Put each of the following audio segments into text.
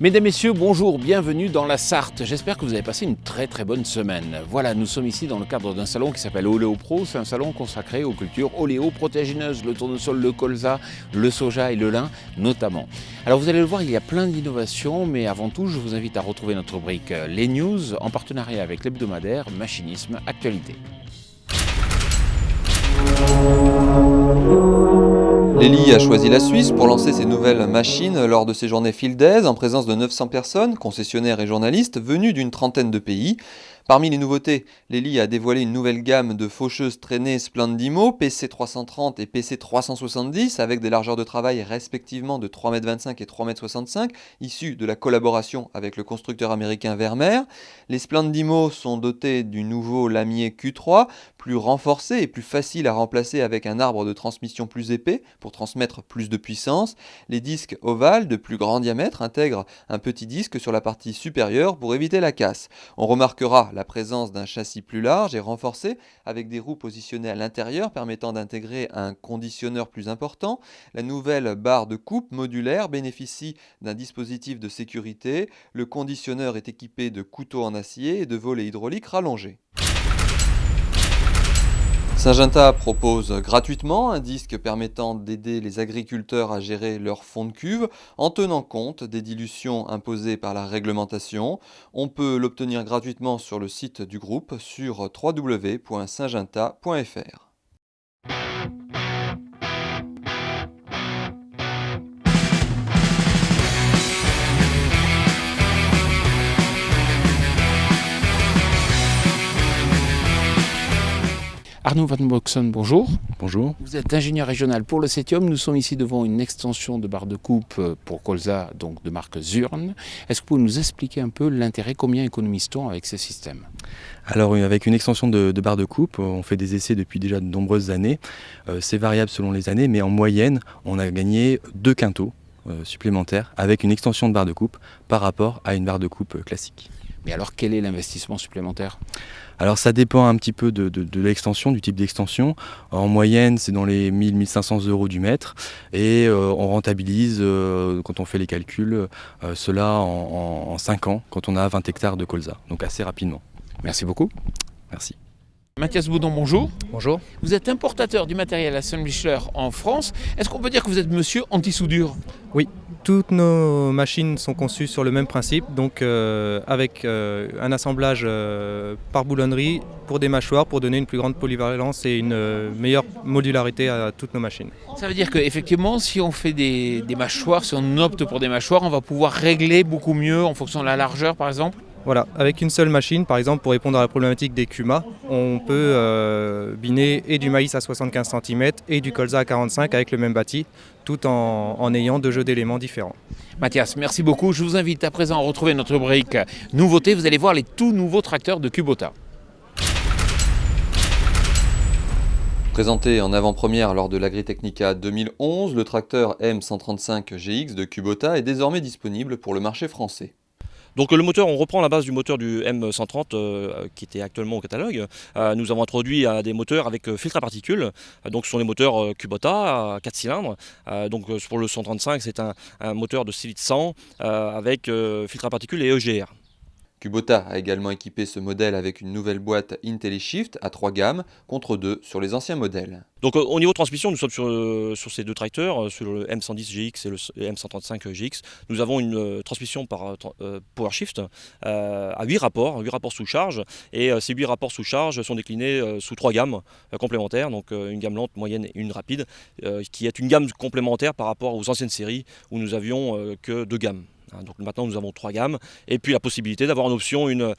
Mesdames, Messieurs, bonjour, bienvenue dans la Sarthe. J'espère que vous avez passé une très bonne semaine. Voilà, nous sommes ici dans le cadre d'un salon qui s'appelle Oléopro. C'est un salon consacré aux cultures oléoprotéagineuses, le tournesol, le colza, le soja et le lin notamment. Alors vous allez le voir, il y a plein d'innovations, mais avant tout, je vous invite à retrouver notre rubrique Les News en partenariat avec l'hebdomadaire Machinisme Actualité. Lely a choisi la Suisse pour lancer ses nouvelles machines lors de ses journées Field Days en présence de 900 personnes, concessionnaires et journalistes venus d'une trentaine de pays. Parmi les nouveautés, Lely a dévoilé une nouvelle gamme de faucheuses traînées Splendimo, PC330 et PC370 avec des largeurs de travail respectivement de 3,25 m et 3,65 m, issues de la collaboration avec le constructeur américain Vermeer. Les Splendimo sont dotés du nouveau lamier Q3, plus renforcé et plus facile à remplacer avec un arbre de transmission plus épais pour transmettre plus de puissance. Les disques ovales de plus grand diamètre intègrent un petit disque sur la partie supérieure pour éviter la casse. On remarquera la présence d'un châssis plus large et renforcé avec des roues positionnées à l'intérieur permettant d'intégrer un conditionneur plus important. La nouvelle barre de coupe modulaire bénéficie d'un dispositif de sécurité. Le conditionneur est équipé de couteaux en acier et de volets hydrauliques rallongés. Syngenta propose gratuitement un disque permettant d'aider les agriculteurs à gérer leur fond de cuve en tenant compte des dilutions imposées par la réglementation. On peut l'obtenir gratuitement sur le site du groupe sur www.syngenta.fr. Arnaud Van Boxen, bonjour. Bonjour. Vous êtes ingénieur régional pour le Cetium. Nous sommes ici devant une extension de barre de coupe pour colza, donc de marque Zurn. Est-ce que vous pouvez nous expliquer un peu l'intérêt, combien économise-t-on avec ce système ? Alors avec une extension de barre de coupe, on fait des essais depuis déjà de nombreuses années. C'est variable selon les années, mais en moyenne, on a gagné 2 quintaux supplémentaires avec une extension de barre de coupe par rapport à une barre de coupe classique. Mais alors quel est l'investissement supplémentaire ? Alors ça dépend un petit peu de l'extension, du type d'extension. En moyenne, c'est dans les 1000-1500 € du mètre. Et on rentabilise, quand on fait les calculs, cela en 5 ans, quand on a 20 hectares de colza. Donc assez rapidement. Merci beaucoup. Merci. Mathias Boudon, bonjour. Bonjour. Vous êtes importateur du matériel Assembler en France. Est-ce qu'on peut dire que vous êtes monsieur anti-soudure ? Oui, toutes nos machines sont conçues sur le même principe, donc avec un assemblage par boulonnerie pour des mâchoires pour donner une plus grande polyvalence et une meilleure modularité à toutes nos machines. Ça veut dire qu'effectivement, si on fait des mâchoires, si on opte pour des mâchoires, on va pouvoir régler beaucoup mieux en fonction de la largeur par exemple ? Voilà, avec une seule machine, par exemple, pour répondre à la problématique des cumas, on peut biner et du maïs à 75 cm et du colza à 45 avec le même bâti, tout en ayant 2 jeux d'éléments différents. Mathias, merci beaucoup. Je vous invite à présent à retrouver notre rubrique Nouveautés. Vous allez voir les tout nouveaux tracteurs de Kubota. Présenté en avant-première lors de l'Agritechnica 2011, le tracteur M135 GX de Kubota est désormais disponible pour le marché français. Donc le moteur, on reprend la base du moteur du M130 qui était actuellement au catalogue. Nous avons introduit des moteurs avec filtre à particules. Donc ce sont les moteurs Kubota à 4 cylindres. Donc pour le 135, c'est un moteur de 6 litres 100 avec filtre à particules et EGR. Kubota a également équipé ce modèle avec une nouvelle boîte IntelliShift à 3 gammes contre 2 sur les anciens modèles. Donc au niveau transmission, nous sommes sur ces 2 tracteurs, sur le M110 GX et le M135 GX. Nous avons une transmission par PowerShift à 8 rapports sous charge. Et ces 8 rapports sous charge sont déclinés sous 3 gammes complémentaires, donc une gamme lente, moyenne et une rapide, qui est une gamme complémentaire par rapport aux anciennes séries où nous avions que 2 gammes. Donc maintenant nous avons 3 gammes et puis la possibilité d'avoir en option des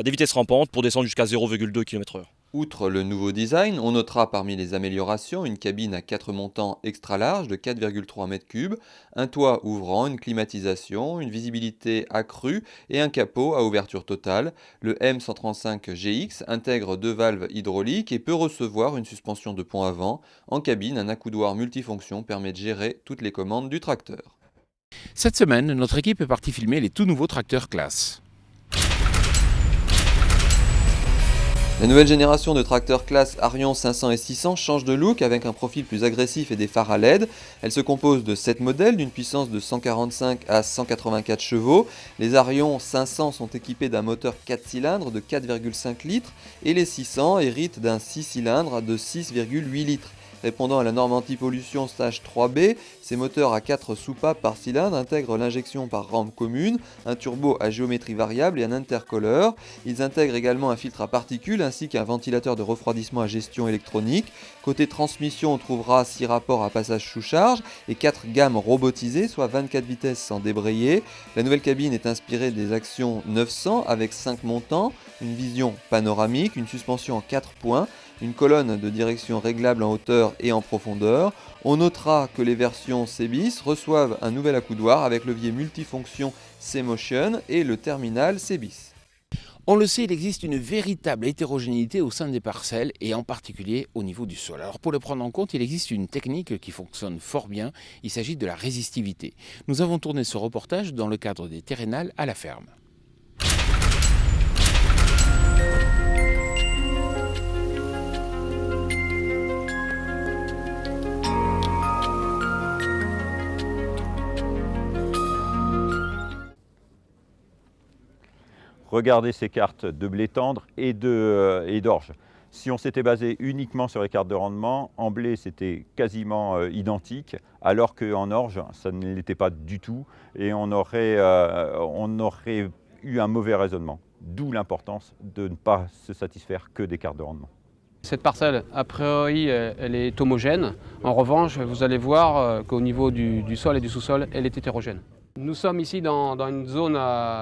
vitesses rampantes pour descendre jusqu'à 0,2 km/h. Outre le nouveau design, on notera parmi les améliorations une cabine à 4 montants extra large de 4,3 m3, un toit ouvrant, une climatisation, une visibilité accrue et un capot à ouverture totale. Le M135 GX intègre 2 valves hydrauliques et peut recevoir une suspension de pont avant. En cabine, un accoudoir multifonction permet de gérer toutes les commandes du tracteur. Cette semaine, notre équipe est partie filmer les tout nouveaux tracteurs Claas. La nouvelle génération de tracteurs classe Arion 500 et 600 change de look avec un profil plus agressif et des phares à LED. Elle se compose de 7 modèles d'une puissance de 145 à 184 chevaux. Les Arion 500 sont équipés d'un moteur 4 cylindres de 4,5 litres et les 600 héritent d'un 6 cylindres de 6,8 litres. Répondant à la norme anti-pollution stage 3B, ces moteurs à 4 soupapes par cylindre intègrent l'injection par rampe commune, un turbo à géométrie variable et un intercooleur. Ils intègrent également un filtre à particules ainsi qu'un ventilateur de refroidissement à gestion électronique. Côté transmission, on trouvera 6 rapports à passage sous charge et 4 gammes robotisées, soit 24 vitesses sans débrayer. La nouvelle cabine est inspirée des Action 900 avec 5 montants, une vision panoramique, une suspension en 4 points, une colonne de direction réglable en hauteur et en profondeur. On notera que les versions C-Bis reçoivent un nouvel accoudoir avec levier multifonction C-Motion et le terminal C-Bis. On le sait, il existe une véritable hétérogénéité au sein des parcelles et en particulier au niveau du sol. Alors pour le prendre en compte, il existe une technique qui fonctionne fort bien, il s'agit de la résistivité. Nous avons tourné ce reportage dans le cadre des terrénales à la ferme. Regardez ces cartes de blé tendre et d'orge. Si on s'était basé uniquement sur les cartes de rendement, en blé c'était quasiment identique, alors qu'en orge ça ne l'était pas du tout et on aurait eu un mauvais raisonnement. D'où l'importance de ne pas se satisfaire que des cartes de rendement. Cette parcelle, a priori, elle est homogène. En revanche, vous allez voir qu'au niveau du sol et du sous-sol, elle est hétérogène. Nous sommes ici dans une zone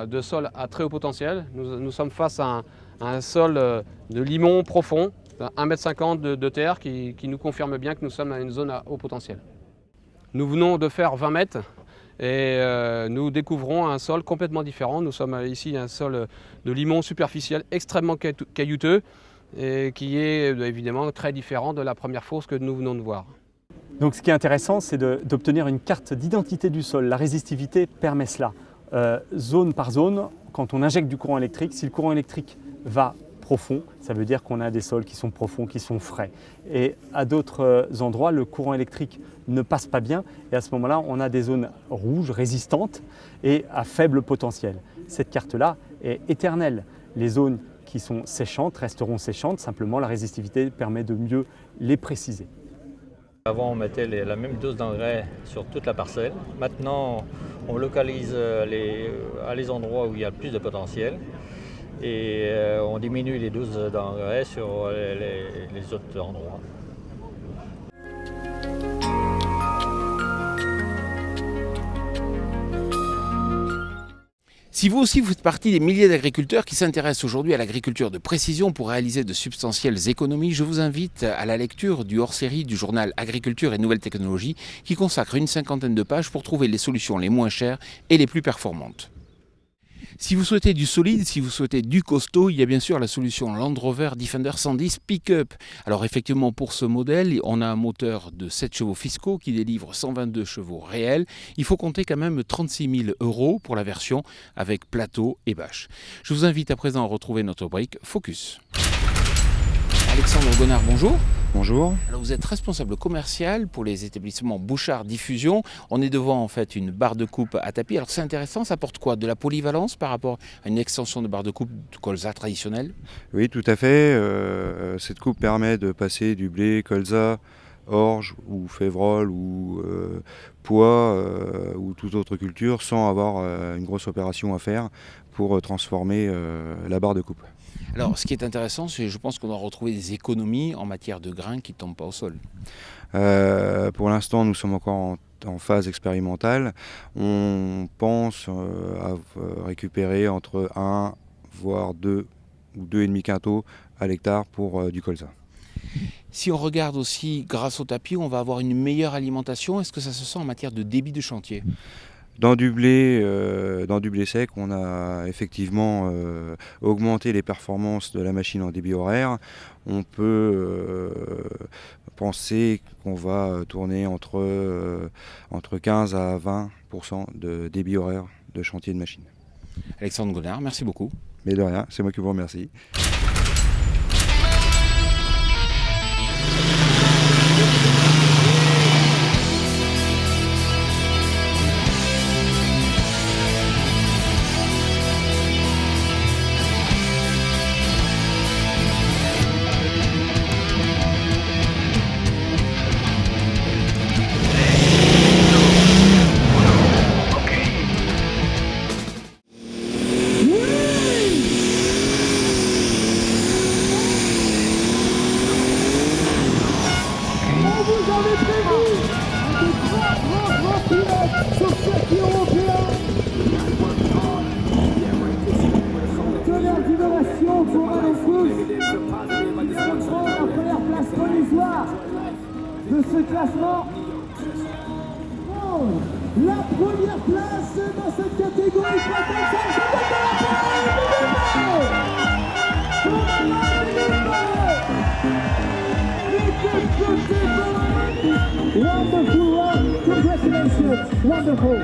de sol à très haut potentiel. Nous sommes face à un sol de limon profond, 1,50 m de terre, qui nous confirme bien que nous sommes à une zone à haut potentiel. Nous venons de faire 20 mètres et nous découvrons un sol complètement différent. Nous sommes ici un sol de limon superficiel extrêmement caillouteux et qui est évidemment très différent de la première fosse que nous venons de voir. Donc ce qui est intéressant, c'est d'obtenir une carte d'identité du sol. La résistivité permet cela. Zone par zone, quand on injecte du courant électrique, si le courant électrique va profond, ça veut dire qu'on a des sols qui sont profonds, qui sont frais. Et à d'autres endroits, le courant électrique ne passe pas bien et à ce moment-là, on a des zones rouges, résistantes et à faible potentiel. Cette carte-là est éternelle. Les zones qui sont séchantes resteront séchantes, simplement la résistivité permet de mieux les préciser. Avant, on mettait la même dose d'engrais sur toute la parcelle. Maintenant, on localise les endroits où il y a le plus de potentiel et on diminue les doses d'engrais sur les autres endroits. Si vous aussi vous faites partie des milliers d'agriculteurs qui s'intéressent aujourd'hui à l'agriculture de précision pour réaliser de substantielles économies, je vous invite à la lecture du hors-série du journal Agriculture et Nouvelles Technologies qui consacre une 50aine de pages pour trouver les solutions les moins chères et les plus performantes. Si vous souhaitez du solide, si vous souhaitez du costaud, il y a bien sûr la solution Land Rover Defender 110 Pick-up. Alors effectivement pour ce modèle, on a un moteur de 7 chevaux fiscaux qui délivre 122 chevaux réels. Il faut compter quand même 36 000 € pour la version avec plateau et bâche. Je vous invite à présent à retrouver notre rubrique Focus. Alexandre Gonard, bonjour. Bonjour. Alors vous êtes responsable commercial pour les établissements Bouchard Diffusion. On est devant en fait une barre de coupe à tapis. Alors c'est intéressant, ça apporte quoi? De la polyvalence par rapport à une extension de barre de coupe de colza traditionnelle? Oui, tout à fait. Cette coupe permet de passer du blé, colza, orge ou févrole ou pois ou toute autre culture sans avoir une grosse opération à faire pour transformer la barre de coupe. Alors, ce qui est intéressant, c'est que je pense qu'on doit retrouver des économies en matière de grains qui ne tombent pas au sol. Pour l'instant, nous sommes encore en phase expérimentale. On pense à récupérer entre 1 voire 2 ou 2,5 quintaux à l'hectare pour du colza. Si on regarde aussi, grâce au tapis, on va avoir une meilleure alimentation. Est-ce que ça se sent en matière de débit de chantier ? Dans du blé sec, on a effectivement augmenté les performances de la machine en débit horaire. On peut penser qu'on va tourner entre 15 à 20% de débit horaire de chantier de machine. Alexandre Gonard, merci beaucoup. Mais de rien, c'est moi qui vous remercie. pour eux tous. Qui prend la première place provisoire de ce classement. La première place dans cette catégorie. Wonderful run, congratulations, wonderful.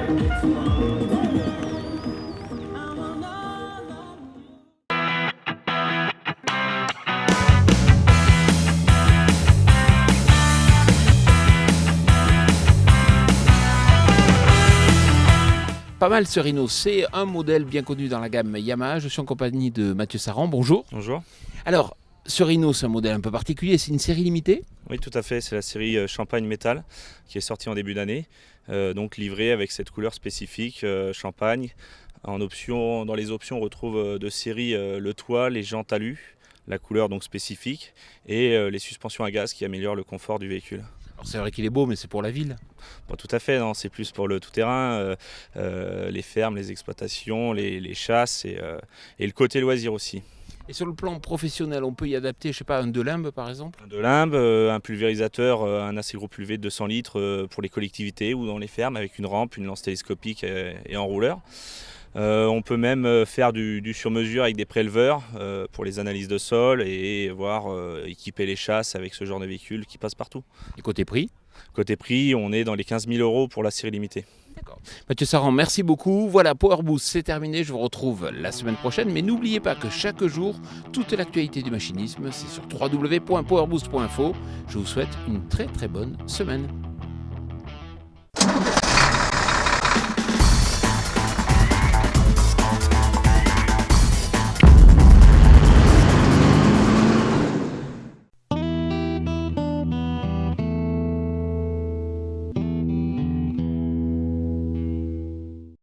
Pas mal ce Rhino, c'est un modèle bien connu dans la gamme Yamaha. Je suis en compagnie de Mathieu Saran, bonjour. Bonjour. Alors, ce Rhino, c'est un modèle un peu particulier, c'est une série limitée? Oui, tout à fait, c'est la série Champagne Métal qui est sortie en début d'année, donc livrée avec cette couleur spécifique champagne. En option, dans les options, on retrouve de série le toit, les jantes alu, la couleur donc spécifique, et les suspensions à gaz qui améliorent le confort du véhicule. Alors c'est vrai qu'il est beau, mais c'est pour la ville. Bon, tout à fait, non, c'est plus pour le tout-terrain, les fermes, les exploitations, les chasses et le côté loisir aussi. Et sur le plan professionnel, on peut y adapter, je sais pas, un de limbe par exemple? Un de limbe, un pulvérisateur, un assez gros pulvé de 200 litres pour les collectivités ou dans les fermes avec une rampe, une lance télescopique et enrouleur. On peut même faire du sur-mesure avec des préleveurs pour les analyses de sol et équiper les chasses avec ce genre de véhicule qui passe partout. Et côté prix? Côté prix, on est dans les 15 000 € pour la série limitée. D'accord. Mathieu Saran, merci beaucoup. Voilà, Power Boost, c'est terminé. Je vous retrouve la semaine prochaine. Mais n'oubliez pas que chaque jour, toute l'actualité du machinisme, c'est sur www.powerboost.info. Je vous souhaite une très très bonne semaine.